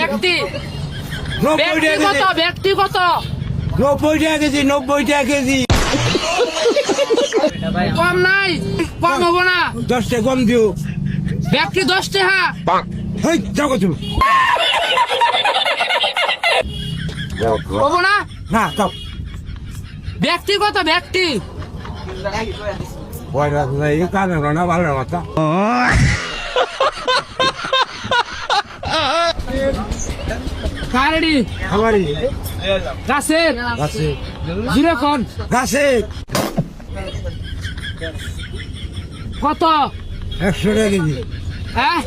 ব্যক্তি 90 টাকা কেজি। ব্যক্তিগত 90 টাকা কেজি, 90 টাকা কেজি। কম নাই, কম হবো না। 10 টাকা কম দিও। ব্যক্তি 10 টাকা। হেই, যাও গো তুমি। হবো না। না, যাও। ব্যক্তিগত ব্যক্তি। ওই রাস্তা এই কানে না ভালো কথা। কারেডি আমারই গাছের গাছে জুড়ে কোন গাছে কত 100 টাকা কেজি। হ্যাঁ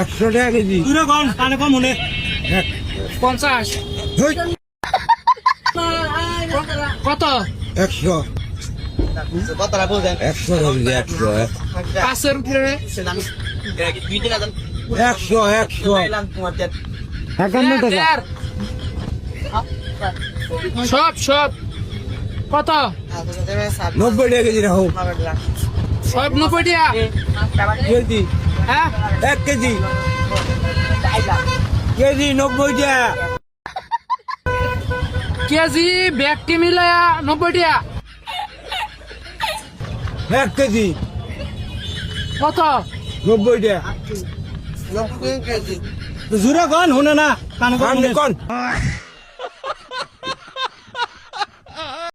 100 টাকা কেজি। তুই কোন কানে কম মনে 50 হেই, কত 100 কথাটা বলছেন 100 কেজি 100 পাঁচের উপরে 100 51 টাকা। দেড়। সব কত 90 টাকা কেজি রাখো। সব 90 টাকা কেজি হ্যাঁ 1 কেজি কেজি 90 টাকা। কেজি ব্যক্তি মিলায়া 90 টাকা 1 কেজি কত 90 টাকা। জুরে কোন শুনে না কানে কম কানে মনে কোন